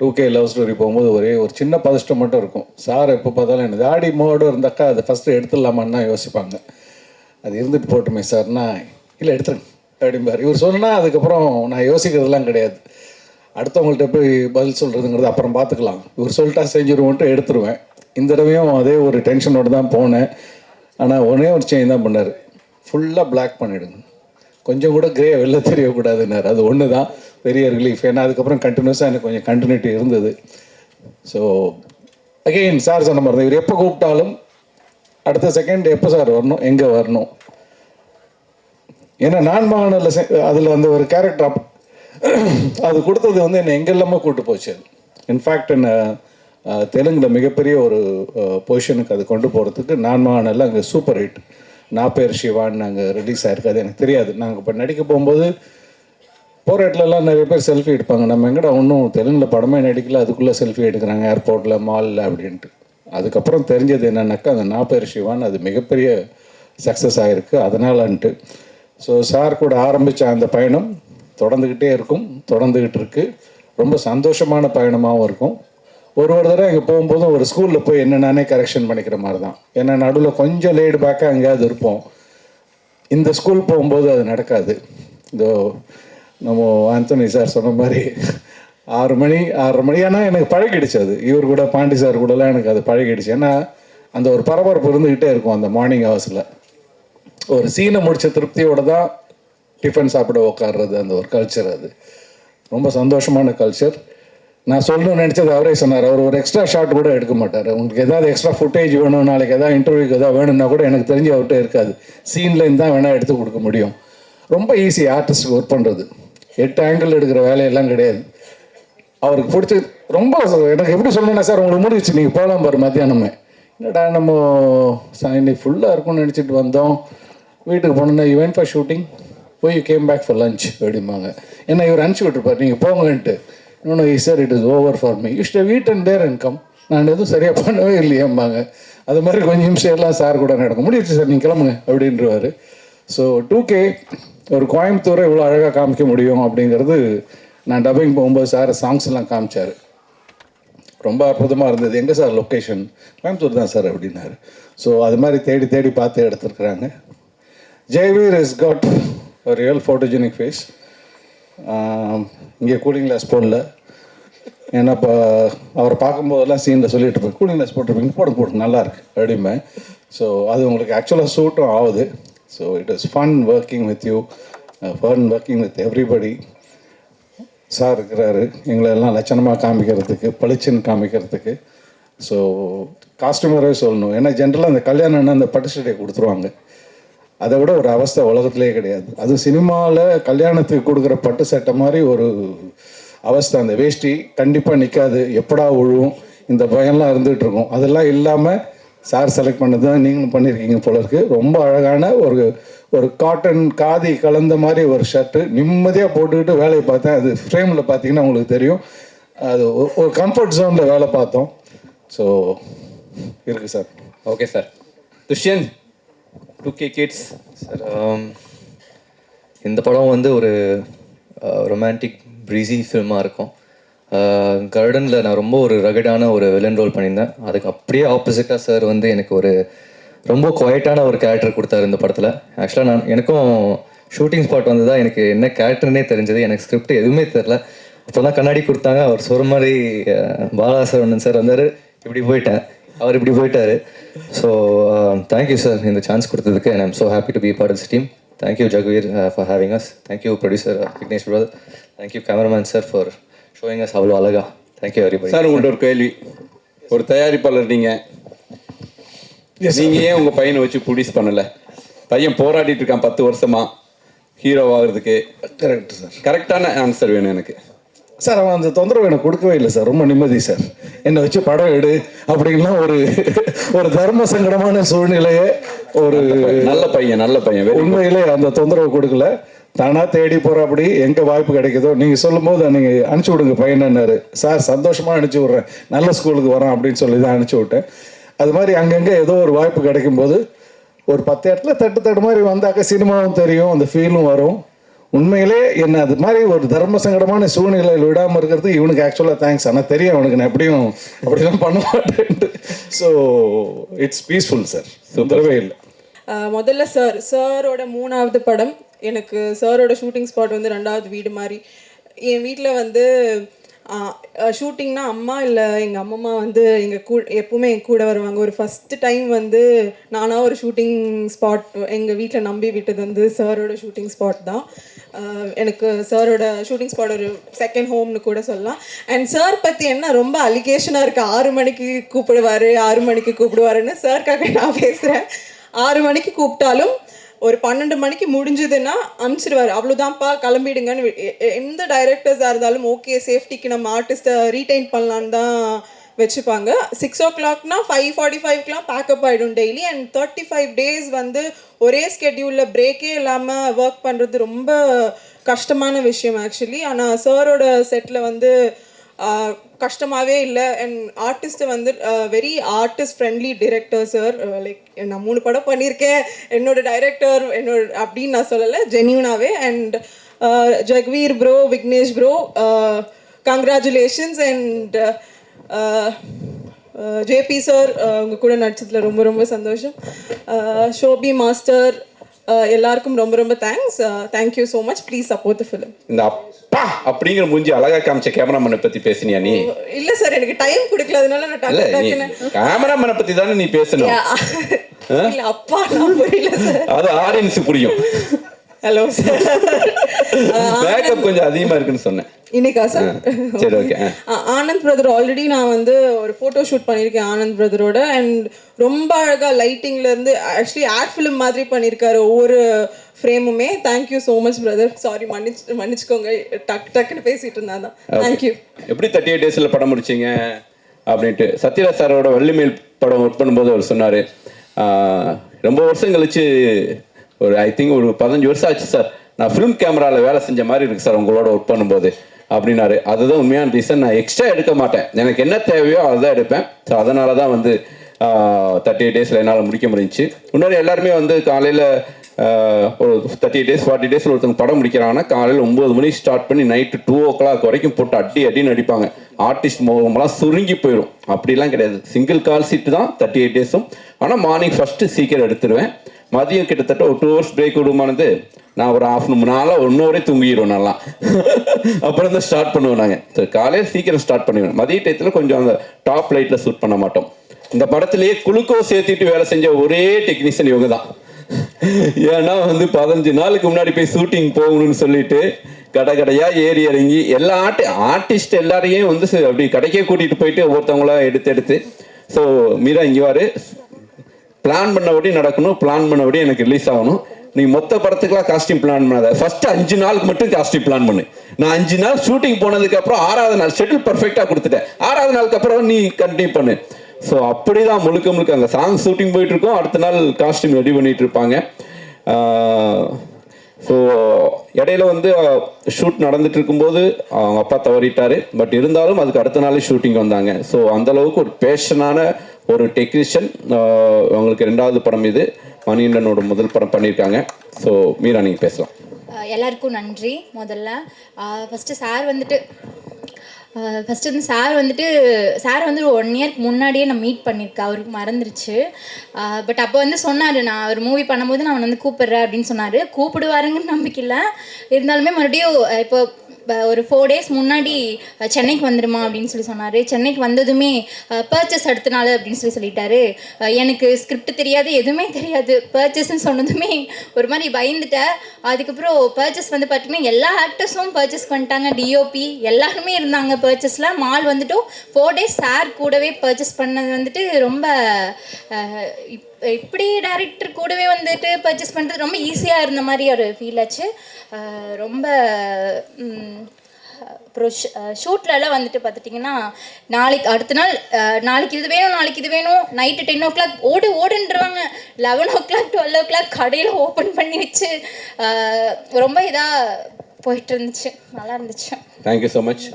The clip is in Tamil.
2K லவ் ஸ்டோரி போகும்போது ஒரே ஒரு சின்ன பதஷ்டம் மட்டும் இருக்கும். சார் எப்போ பார்த்தாலும் எனக்கு ஆடி மோடு இருந்தாக்கா அதை ஃபஸ்ட்டு எடுத்துடலாமான்னு தான் யோசிப்பாங்க. அது இருந்துட்டு போட்டுமே சார்னா, இல்லை எடுத்துருங்க அப்படிம்பார். இவர் சொன்னால் அதுக்கப்புறம் நான் யோசிக்கிறதுலாம் கிடையாது. அடுத்தவங்கள்ட்ட போய் பதில் சொல்கிறதுங்கிறது அப்புறம் பார்த்துக்கலாம், இவர் சொல்லிட்டா செஞ்சுருவோன்ட்டு எடுத்துருவேன். இந்த தடவையும் அதே ஒரு டென்ஷனோடு தான் போனேன். ஆனால் ஒரே ஒரு சேஞ்ச் தான் பண்ணார், ஃபுல்லாக பிளாக் பண்ணிவிடுங்க, கொஞ்சம் கூட கிரே வெளில தெரியக்கூடாதுன்னாரு. அது ஒன்று தான் பெரிய ரிலீஃப். ஏன்னா அதுக்கப்புறம் கண்டினியூஸாக எனக்கு கொஞ்சம் கண்டினியூட்டி இருந்தது. ஸோ அகெயின் சார் சொன்ன மாதிரி தான், இவர் எப்போ கூப்பிட்டாலும் அடுத்த செகண்ட் எப்போ சார் வரணும், எங்கே வரணும். ஏன்னா நான் மகனில் அதில் அந்த ஒரு கேரக்டர் அது கொடுத்தது வந்து என்னை எங்கெல்லாமோ கூப்பிட்டு போச்சு. இன்ஃபேக்ட் என்னை தெலுங்கில் மிகப்பெரிய ஒரு பொசிஷனுக்கு அது கொண்டு போகிறதுக்கு நான் மகனில் அங்கே சூப்பர் ஹிட் நான் பேர் சிவான்னு அங்கே ரிலீஸ் ஆகிருக்கு. அது எனக்கு தெரியாது. நாங்கள் இப்போ நடிக்க போகும்போது போகிற இடத்துலலாம் நிறைய பேர் செல்ஃபி எடுப்பாங்க. நம்ம எங்கடா ஒன்றும் தெலுங்கில் படமே நடிக்கல, அதுக்குள்ளே செல்ஃபி எடுக்கிறாங்க ஏர்போர்ட்டில் மாலில் அப்படின்ட்டு. அதுக்கப்புறம் தெரிஞ்சது என்னென்னாக்கா அந்த நான் பேர் சிவான்னு அது மிகப்பெரிய சக்ஸஸ் ஆகிருக்கு அதனாலன்ட்டு. ஸோ சார் கூட ஆரம்பித்த அந்த பயணம் தொடர்ந்துக்கிட்டே இருக்கும், தொடர்ந்துக்கிட்டு இருக்குது. ரொம்ப சந்தோஷமான பயணமாகவும் இருக்கும். ஒரு தடவை அங்கே போகும்போதும் ஒரு ஸ்கூலில் போய் என்னென்னே கரெக்ஷன் பண்ணிக்கிற மாதிரி தான். ஏன்னா நடுவில் கொஞ்சம் லேடு பேக்காக எங்கேயாவது இருப்போம். இந்த ஸ்கூல் போகும்போது அது நடக்காது. இதோ நம்ம ஆந்தோனி சார் சொன்ன மாதிரி 6 மணி 6:30 மணி, ஏன்னா எனக்கு பழகிடுச்சு அது. இவர் கூட பாண்டி சார் கூடலாம் எனக்கு அது பழகிடுச்சு. ஏன்னா அந்த ஒரு பரபரப்பு இருந்துக்கிட்டே இருக்கும் அந்த மார்னிங் ஹவர்ஸில். ஒரு சீனை முடித்த திருப்தியோடு தான் டிஃபன் சாப்பிட உட்காடுறது, அந்த ஒரு கல்ச்சர். அது ரொம்ப சந்தோஷமான கல்ச்சர். நான் சொல்லணும்னு நினச்சது அவரே சொன்னார். அவர் ஒரு எக்ஸ்ட்ரா ஷாட் கூட எடுக்க மாட்டார். உங்களுக்கு எதாவது எக்ஸ்ட்ரா ஃபுட்டேஜ் வேணும், நாளைக்கு எதாவது இன்டர்வியூக்கு எதாவது வேணும்னா கூட எனக்கு தெரிஞ்சு அவர்கிட்ட இருக்காது. சீன்லேருந்து தான் வேணால் எடுத்து கொடுக்க முடியும். ரொம்ப ஈஸி ஆர்டிஸ்ட்டுக்கு ஒர்க் பண்ணுறது. 8 ஆங்கிள் எடுக்கிற வேலையெல்லாம் கிடையாது. அவருக்கு பிடிச்சி ரொம்ப எனக்கு எப்படி சொல்லணும்னா, சார் உங்களுக்கு முடிச்சு நீங்கள் போகலாம் பாரு மத்தியானமே. என்னடா நம்ம இன்னைக்கு ஃபுல்லாக இருக்கும்னு நினச்சிட்டு வந்தோம், வீட்டுக்கு போனோன்னா யூ வென்ட் ஃபார் ஷூட்டிங், போய் you came back for lunch அப்படிம்பாங்க. ஏன்னா இவர் அனுப்பிச்சி விட்டுருப்பார், நீங்கள் போங்கன்ட்டு. இன்னொன்று sir it is over for me, you should wait and there and come. நான் எதுவும் சரியாக பண்ணவே இல்லையம்பாங்க. அது மாதிரி கொஞ்சம் நிமிஷம் எல்லாம் சார் கூட நடக்கும். முடிச்சு சார் நீங்கள் கிளம்புங்க அப்படின்றவாரு. ஸோ 2K ஒரு கோயம்புத்தூரை இவ்வளோ அழகாக காமிக்க முடியும் அப்படிங்கிறது நான் டப்பிங் போகும்போது சார் சாங்ஸ் எல்லாம் காமிச்சார். ரொம்ப அற்புதமாக இருந்தது. எங்கே சார் லொக்கேஷன்? கோயம்புத்தூர் தான் சார் அப்படின்னாரு. ஸோ அது மாதிரி தேடி தேடி பார்த்து எடுத்துருக்குறாங்க. Jayaveer is got a real photogenic face. இங்கே கூலிங் கிளாஸ் போடல. ஏன்னா இப்போ அவரை பார்க்கும்போதெல்லாம் சீனில் சொல்லிட்டு இருப்பேன், கூலிங் கிளாஸ் போட்டிருப்பீங்க, போட்டு நல்லாயிருக்கு அப்படிமே. ஸோ அது உங்களுக்கு ஆக்சுவலாக சூட்டும் ஆகுது. So it is fun working with you, fun working with everybody. Sir இருக்கிறாரு எங்களை எல்லாம் லட்சணமாக காமிக்கிறதுக்கு, பளிச்சுன்னு காமிக்கிறதுக்கு. ஸோ காஸ்டியூமரே சொல்லணும். ஏன்னா ஜென்ரலாக அந்த கல்யாணம்னா அந்த பட்டு சட்டையை கொடுத்துருவாங்க. அதை விட ஒரு அவஸ்தை உலகத்திலே கிடையாது. அது சினிமாவில் கல்யாணத்துக்கு கொடுக்குற பட்டு சட்டை மாதிரி ஒரு அவஸ்தை. அந்த வேஷ்டி கண்டிப்பாக நிற்காது, எப்படா விழுவும், இந்த பயம்லாம் இருந்துகிட்டு இருக்கும். அதெல்லாம் இல்லாமல் சார் செலக்ட் பண்ணது தான் நீங்களும் பண்ணியிருக்கீங்க போல இருக்குது. ரொம்ப அழகான ஒரு காட்டன் காதி கலந்த மாதிரி ஒரு ஷர்ட்டு நிம்மதியாக போட்டுக்கிட்டு வேலையை பார்த்தேன். அது ஃப்ரேமில் பார்த்தீங்கன்னா உங்களுக்கு தெரியும். அது ஒரு கம்ஃபர்ட் ஜோனில் வேலை பார்த்தோம். ஸோ இருக்குது sir. Okay sir. Dushyant, 2K kids sir, இந்த படம் வந்து ஒரு ரொமான்டிக் ப்ரீஸி ஃபில்மாக இருக்கும். கார்டனில் நான் ரொம்ப ஒரு ரகடான ஒரு வில்லன் ரோல் பண்ணியிருந்தேன். அதுக்கு அப்படியே ஆப்போசிட்டாக சார் வந்து எனக்கு ஒரு ரொம்ப குவைட்டான ஒரு கேரக்டர் கொடுத்தாரு இந்த படத்தில். ஆக்சுவலாக எனக்கும் ஷூட்டிங் ஸ்பாட் வந்து தான் எனக்கு என்ன கேரக்டர்னே தெரிஞ்சது. எனக்கு ஸ்கிரிப்ட் எதுவுமே தெரில. அப்போ தான் கண்ணாடி கொடுத்தாங்க. அவர் சொல்கிற மாதிரி பாலாசரவணன் சார் வந்தார், இப்படி போயிட்டேன், அவர் இப்படி போயிட்டார். ஸோ தேங்க்யூ சார் இந்த சான்ஸ் கொடுத்ததுக்கு. And I'm so happy to be part of this team. Thank you Jaguveer for having us. Thank you producer Vignesh brother. Thank you cameraman sir for showing us அவ்வளோ அழகா. Thank you everybody. சார் உங்கள்கிட்ட ஒரு கேள்வி. ஒரு தயாரிப்பாளர் நீங்கள் ஏன் உங்கள் பையனை வச்சு ப்ரொடியூஸ் பண்ணலை? பையன் போராடிட்டு இருக்கான் 10 வருஷமா ஹீரோ ஆகிறதுக்கு. Correct sir. கரெக்டான ஆன்சர் வேணும் எனக்கு. சார் அவன் அந்த தொந்தரவு எனக்கு கொடுக்கவே இல்லை சார். ரொம்ப நிம்மதி சார். என்னை வச்சு படம் எடு அப்படின்லாம் ஒரு தர்ம சங்கடமான சூழ்நிலையே ஒரு நல்ல பையன் உண்மையிலே அந்த தொந்தரவு கொடுக்கல. தானாக தேடி போகிறப்படி எங்கே வாய்ப்பு கிடைக்குதோ நீங்கள் சொல்லும்போது நீங்கள் அனுப்பிச்சி விடுங்க பையனாரு. சார் சந்தோஷமாக அனுப்பிச்சி விட்றேன், நல்ல ஸ்கூலுக்கு வரோம் அப்படின்னு சொல்லி தான் அனுப்பிச்சி விட்டேன். அது மாதிரி அங்கங்கே ஏதோ ஒரு வாய்ப்பு கிடைக்கும்போது ஒரு 10 இடத்துல தட்டு மாதிரி வந்தாக்க சினிமாவும் தெரியும், அந்த ஃபீலும் வரும். உண்மையிலே என்ன அது மாதிரி ஒரு தர்ம சங்கடமான சூழ்நிலையில் விடாமல் இருக்கிறது இவனுக்கு ஆக்சுவலாக தேங்க்ஸ். ஆனால் தெரியும் அவனுக்கு நான் எப்படியும் அப்படிலாம் பண்ண மாட்டேன்ட்டு. ஸோ இட்ஸ் பீஸ்ஃபுல் சார், சுந்தரவே இல்லை. முதல்ல சாரோட 3வது படம். எனக்கு சாரோட ஷூட்டிங் ஸ்பாட் வந்து 2வது வீடு மாதிரி. என் வீட்டில் வந்து ஷூட்டிங்னா அம்மா இல்லை எங்கள் அம்மம்மா வந்து எப்பவுமே என் கூட வருவாங்க. ஒரு ஃபஸ்ட்டு டைம் வந்து நானாக ஒரு ஷூட்டிங் ஸ்பாட் எங்கள் வீட்டில் நம்பி விட்டது வந்து சாரோட ஷூட்டிங் ஸ்பாட் தான். எனக்கு சாரோட ஷூட்டிங் ஸ்பாட் ஒரு செகண்ட் ஹோம்னு கூட சொல்லலாம். அண்ட் சார் பற்றி என்ன ரொம்ப அலிகேஷனாக இருக்குது. 6 மணிக்கு கூப்பிடுவார், 6 மணிக்கு கூப்பிடுவாருன்னு. சார்க்காக நான் பேசுகிறேன். 6 மணிக்கு கூப்பிட்டாலும் ஒரு 12 மணிக்கு முடிஞ்சதுன்னா அனுப்பிச்சிடுவார். அவ்வளோதான்ப்பா கிளம்பிடுங்கன்னு. எந்த டைரக்டர்ஸாக இருந்தாலும் ஓகே சேஃப்டிக்கு நம்ம ஆர்டிஸ்ட்டை ரீடைன் பண்ணலான்னு தான் வச்சுப்பாங்க. 6 o'clockனா 5:45க்குலாம் பேக்கப் ஆகிடும் டெய்லி. அண்ட் 35 days வந்து ஒரே ஸ்கெட்யூலில் பிரேக்கே இல்லாமல் ஒர்க் பண்ணுறது ரொம்ப கஷ்டமான விஷயம் ஆக்சுவலி. ஆனால் சாரோட செட்டில் வந்து கஷ்டமாகவே இல்லை. அண்ட் ஆர்டிஸ்ட்டை வந்து very artist friendly director sir. Like நான் 3 படம் பண்ணியிருக்கேன், என்னோடய டைரக்டர் அப்படின்னு நான் சொல்லலை, ஜென்யூனாகவே. And Jagveer bro, Vignesh bro, congratulations. And JP sir உங்கள் கூட நடிச்சதில் ரொம்ப ரொம்ப சந்தோஷம். ஷோபி மாஸ்டர் எல்லாருக்கும் ரொம்ப ரொம்ப thanks. Thank you so much. Please support the film. இந்த அப்பா அப்படிங்கிற மூஞ்சி அழகா காமிச்ச கேமராமேனை பத்தி பேசினியா நீ? இல்ல சார், எனக்கு டைம் கொடுக்கல, அதனால நான் டக்குனு கேமராமேனை பத்தி தானே நீ பேசணும். இல்ல அப்பா நான் புரியல சார். அது ஆடியன்ஸ் புரியும். ஹலோ சார், மேக்கப் கொஞ்சம் அதிகமா இருக்குன்னு சொன்னேன் இன்னைக்கா சார்? சரி ஓகே. ஆனந்த் பிரதர் ஆல்ரெடி நான் வந்து ஒரு ஃபோட்டோ ஷூட் பண்ணியிருக்கேன் ஆனந்த் பிரதரோட. அண்ட் ரொம்ப அழகாக லைட்டிங்லேருந்து ஆக்சுவலி ஆட் ஃபிலிம் மாதிரி பண்ணியிருக்காரு ஒவ்வொரு ஃப்ரேமுமே. Thank you so much brother. Sorry, மன்னிச்சுக்கோங்க, டக்குன்னு பேசிட்டு இருந்தா தான். தேங்க்யூ. எப்படி 38 days படம் முடிச்சிங்க அப்படின்ட்டு சத்யராஜ் சாரோட வள்ளிமேல் படம் ஒர்க் பண்ணும்போது அவர் சொன்னார், ரொம்ப வருஷம் கழிச்சு ஒரு ஐ திங்க் ஒரு 15 வருஷம் ஆச்சு சார், நான் ஃபிலிம் கேமராவில் வேலை செஞ்ச மாதிரி இருக்குது சார் உங்களோட ஒர்க் பண்ணும்போது அப்படின்னாரு. அதுதான் உண்மையான ரீசன். நான் எக்ஸ்ட்ரா எடுக்க மாட்டேன், எனக்கு என்ன தேவையோ அதுதான் எடுப்பேன். ஸோ அதனால தான் வந்து 38 days என்னால் முடிக்க முடிஞ்சிச்சு. இன்னொரு எல்லாருமே வந்து காலையில் ஒரு 38 days 40 days ஒருத்தவங்க படம் முடிக்கிறாங்கன்னா காலையில் 9 மணிக்கு ஸ்டார்ட் பண்ணி நைட்டு 2 o'clock வரைக்கும் போட்டு அடின்னு அடிப்பாங்க. ஆர்டிஸ்ட் முகமெல்லாம் சுருங்கி போயிடும். அப்படிலாம் கிடையாது, சிங்கிள் கால் சீட்டு தான் 38 days. ஆனால் மார்னிங் ஃபஸ்ட்டு சீக்கிரம் எடுத்துருவேன். மதியம் கிட்டத்தட்ட ஒரு 2 hours பிரேக் விடுமானது நான் ஒரு ½ நாளாக 1 hour தூங்கிடுவோம் நல்லா. அப்புறம் தான் ஸ்டார்ட் பண்ணுவோம் நாங்கள். ஸோ காலையில் சீக்கிரம் ஸ்டார்ட் பண்ணிடுவோம். மதிய டயத்தில் கொஞ்சம் அந்த டாப் லைட்டில் ஷூட் பண்ண மாட்டோம். இந்த படத்துலேயே குளுக்கோஸ் சேர்த்திட்டு வேலை செஞ்ச ஒரே டெக்னீஷியன் இவங்க தான். ஏன்னா வந்து 15 நாளுக்கு முன்னாடி போய் ஷூட்டிங் போகணும்னு சொல்லிட்டு கடையாக ஏறி இறங்கி எல்லா ஆர்டிஸ்ட் எல்லாரையும் வந்து அப்படி கடைக்கே கூட்டிகிட்டு போயிட்டு ஒவ்வொருத்தவங்களா எடுத்து ஸோ மீரா இங்கே வாரு, பிளான் பண்ணபடி நடக்கணும், பிளான் பண்ணபடி எனக்கு ரிலீஸ் ஆகணும். நீ மொத்த படத்துக்குலாம் காஸ்டியூம் பிளான் பண்ணாத, ஃபர்ஸ்ட் 5 நாளுக்கு மட்டும் காஸ்டியூம் பிளான் பண்ணு. நான் 5 நாள் ஷூட்டிங் போனதுக்கு அப்புறம் 6வது நாள் ஷெட்யூல் பர்ஃபெக்டாக கொடுத்துட்டேன். 6வது நாளுக்கு அப்புறம் நீ கண்டினியூ பண்ணு. ஸோ அப்படிதான் முழுக்க அங்கே சாங் ஷூட்டிங் போயிட்டு இருக்கோம், அடுத்த நாள் காஸ்டியூம் ரெடி பண்ணிட்டு இருப்பாங்க. ஸோ இடையில வந்து ஷூட் நடந்துட்டு இருக்கும்போது அவங்க அப்பா தவறிட்டாரு. பட் இருந்தாலும் அதுக்கு அடுத்த நாளே ஷூட்டிங் வந்தாங்க. ஸோ அந்த அளவுக்கு ஒரு பேஷனான ஒரு டெக்னீஷியன். அவங்களுக்கு 2வது படம் இது, மணிகண்டனோட முதல் படம் பண்ணியிருக்காங்க. ஸோ மீரா நீங்கள் பேசலாம். எல்லாருக்கும் நன்றி. முதல்ல ஃபஸ்ட்டு சார் வந்துட்டு சார் வந்து 1 year முன்னாடியே நான் மீட் பண்ணியிருக்கேன், அவருக்கு மறந்துருச்சு. பட் அப்போ வந்து சொன்னார், நான் ஒரு மூவி பண்ணும்போது நான் அவனை வந்து கூப்பிட்றேன் அப்படின்னு சொன்னார். கூப்பிடுவாருங்கன்னு நம்பிக்கை இல்லை, இருந்தாலுமே மறுபடியும் இப்போ ஒரு 4 days முன்னாடி சென்னைக்கு வந்துடுமா அப்படின்னு சொன்னார். சென்னைக்கு வந்ததுமே பர்ச்சேஸ் அடுத்த நாள் அப்படின்னு சொல்லிட்டாரு. எனக்கு ஸ்கிரிப்ட் தெரியாது, எதுவுமே தெரியாது. பர்ச்சேஸ்ன்னு சொன்னதுமே ஒரு மாதிரி பயந்துட்டேன். அதுக்கப்புறம் பர்ச்சேஸ் வந்து பார்த்தீங்கன்னா எல்லா ஆக்டர்ஸும் பர்ச்சேஸ் பண்ணிட்டாங்க, டிஓபி எல்லாருமே இருந்தாங்க பர்ச்சேஸில். மால் வந்துட்டு 4 days சார் கூடவே பர்ச்சேஸ் பண்ணது வந்துட்டு ரொம்ப இப்படி டைரக்டர் கூடவே வந்துட்டு பர்ச்சேஸ் பண்ணுறது ரொம்ப ஈஸியாக இருந்த மாதிரி ஒரு ஃபீல் ஆச்சு. ரொம்ப அப்புறம் ஷூட்லலாம் வந்துட்டு பார்த்துட்டிங்கன்னா அடுத்த நாள் நாளைக்கு இது வேணும் நைட்டு 10 o'clock ஓடுன்றவாங்க. 11 o'clock 12 o'clock கடையில் ஓப்பன் பண்ணி வச்சு ரொம்ப இதாக போயிட்டு இருந்துச்சு, நல்லா இருந்துச்சு. Thank you so much.